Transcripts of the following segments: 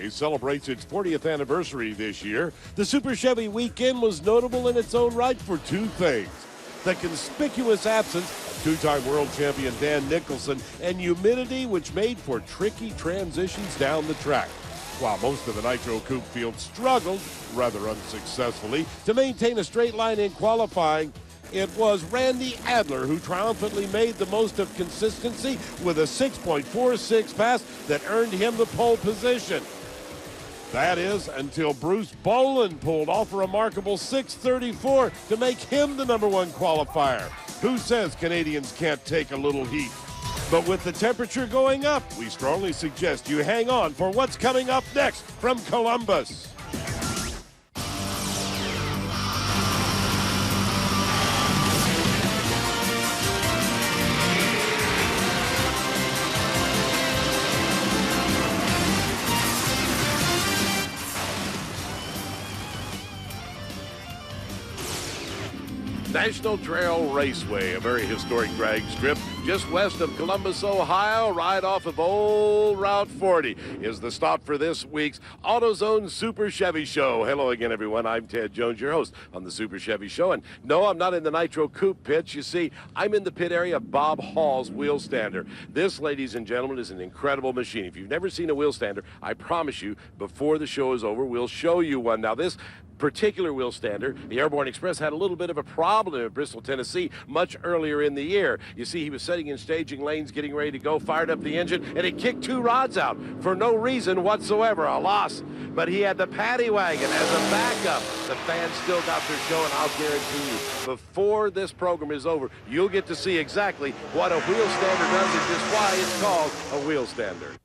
Chevrolet celebrates its 40th anniversary this year. The Super Chevy weekend was notable in its own right for two things: the conspicuous absence of two-time world champion Dan Nicholson and humidity, which made for tricky transitions down the track. While most of the Nitro Coupe field struggled, rather unsuccessfully, to maintain a straight line in qualifying, it was Randy Adler who triumphantly made the most of consistency with a 6.46 pass that earned him the pole position. That is, until Bruce Boland pulled off a remarkable 6:34 to make him the #1 qualifier. Who says Canadians can't take a little heat? But with the temperature going up, we strongly suggest you hang on for what's coming up next from Columbus. National Trail Raceway, a very historic drag strip just west of Columbus, Ohio, right off of Old Route 40, is the stop for this week's AutoZone Super Chevy Show. Hello again, everyone. I'm Ted Jones, your host on the Super Chevy Show. And no, I'm not in the Nitro Coupe pits. You see, I'm in the pit area of Bob Hall's wheel stander. This, ladies and gentlemen, is an incredible machine. If you've never seen a wheel stander, I promise you, before the show is over, we'll show you one. Now, this particular wheel stander, the Airborne Express, had a little bit of a problem in Bristol, Tennessee much earlier in the year. You see, he was setting in staging lanes, getting ready to go, fired up the engine, and it kicked two rods out for no reason whatsoever, a loss. But he had the paddy wagon as a backup. The fans still got their show, and I'll guarantee you, before this program is over, you'll get to see exactly what a wheel stander does and just why it's called a wheel stander.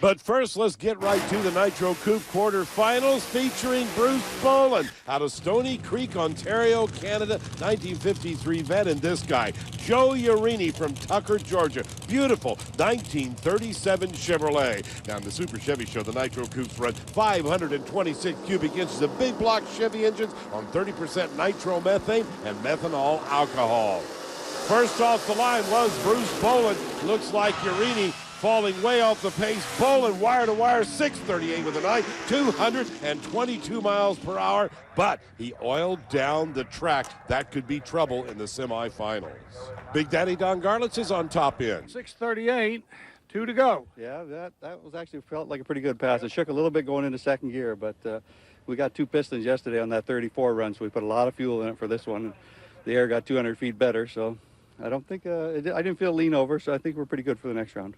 But first, let's get right to the Nitro Coupe quarterfinals featuring Bruce Boland out of Stony Creek, Ontario, Canada, 1953 vet, and this guy, Joe Urini from Tucker, Georgia. Beautiful 1937 Chevrolet. Now, in the Super Chevy Show, the Nitro Coupes run 526 cubic inches of big block Chevy engines on 30% nitromethane and methanol alcohol. First off the line was Bruce Boland. Looks like Urini falling way off the pace. Boland wire to wire, 638 with a 9, 222 miles per hour, but he oiled down the track. That could be trouble in the semifinals. Big Daddy Don Garlitz is on top end. 638, 2 to go. Yeah, that was actually felt like a pretty good pass. It shook a little bit going into second gear, but we got 2 pistons yesterday on that 34 run, so we put a lot of fuel in it for this one. The air got 200 feet better, so I don't think, I didn't feel lean over, so I think we're pretty good for the next round.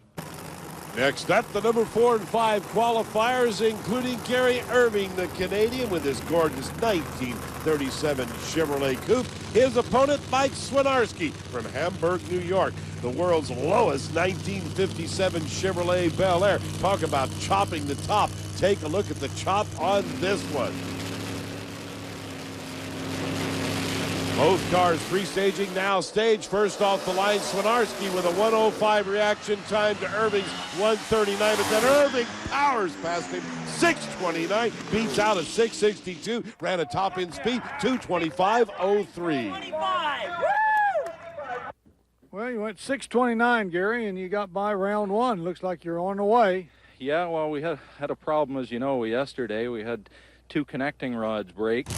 Next up, the number 4 and 5 qualifiers, including Gary Irving, the Canadian, with his gorgeous 1937 Chevrolet Coupe. His opponent, Mike Swinarski from Hamburg, New York, the world's lowest 1957 Chevrolet Bel Air. Talk about chopping the top. Take a look at the chop on this one. Both cars pre-staging, now staged. First off the line, Swinarski with a 1:05 reaction time to Irving's 1:39, but then Irving powers past him, 6:29, beats out a 6:62, ran a top-end speed, 2:25.03. Well, you went 6:29, Gary, and you got by round 1. Looks like you're on the way. Yeah, well, we had a problem, as you know, yesterday. We had 2 connecting rods break.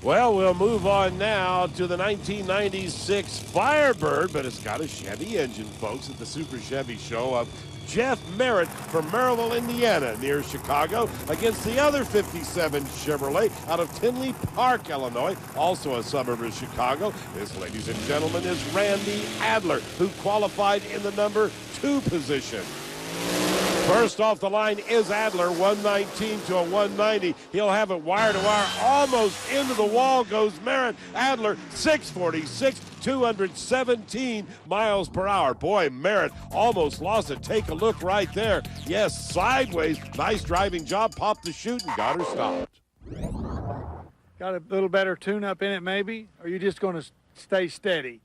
Well, we'll move on now to the 1996 Firebird, but it's got a Chevy engine, folks, at the Super Chevy Show of Jeff Merritt from Maryville, Indiana, near Chicago, against the other 57 Chevrolet out of Tinley Park, Illinois, also a suburb of Chicago. This, ladies and gentlemen, is Randy Adler, who qualified in the number 2 position. First off the line is Adler, 119 to a 190. He'll have it wire to wire, almost into the wall goes Merritt. Adler, 646, 217 miles per hour. Boy, Merritt almost lost it. Take a look right there. Yes, sideways. Nice driving job. Popped the chute and got her stopped. Got a little better tune-up in it, maybe? Or are you just going to stay steady?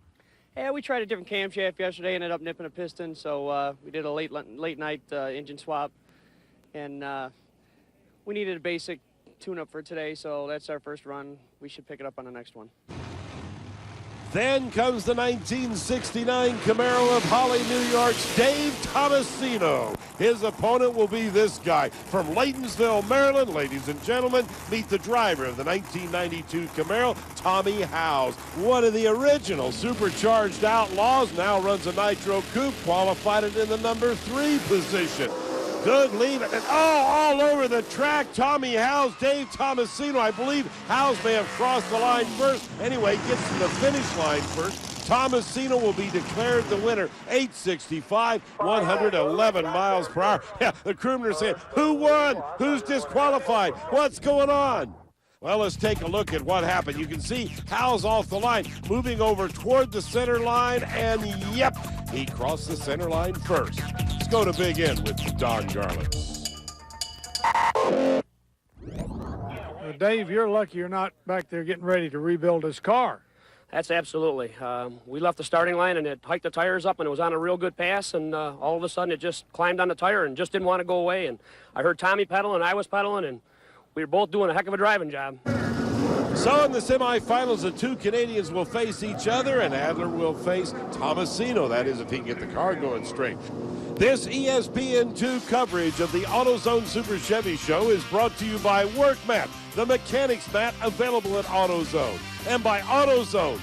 Yeah, we tried a different camshaft yesterday, ended up nipping a piston, so we did a late night engine swap, and we needed a basic tune-up for today, so that's our first run. We should pick it up on the next one. Then comes the 1969 Camaro of Holly, New York's Dave Tomasino. His opponent will be this guy from Laytonsville, Maryland. Ladies and gentlemen, meet the driver of the 1992 Camaro, Tommy Howes. One of the original supercharged outlaws, now runs a Nitro Coupe, qualified it in the number 3 position. Good lead, and all over the track, Tommy Howes, Dave Tomasino. I believe Howes may have crossed the line first. Anyway, gets to the finish line first. Tomasino will be declared the winner. 865, 111 miles per hour. Yeah, the crewmen saying, who won? Who's disqualified? What's going on? Well, let's take a look at what happened. You can see Howes off the line, moving over toward the center line, and yep, he crossed the center line first. Let's go to Big End with Don Garland. Dave, you're lucky you're not back there getting ready to rebuild his car. That's absolutely. We left the starting line and it hiked the tires up and it was on a real good pass, and all of a sudden it just climbed on the tire and just didn't want to go away. And I heard Tommy pedaling and I was pedaling, and we were both doing a heck of a driving job. So in the semifinals, the two Canadians will face each other, and Adler will face Tomasino. That is, if he can get the car going straight. This ESPN2 coverage of the AutoZone Super Chevy Show is brought to you by WorkMat, the mechanics mat available at AutoZone, and by AutoZone,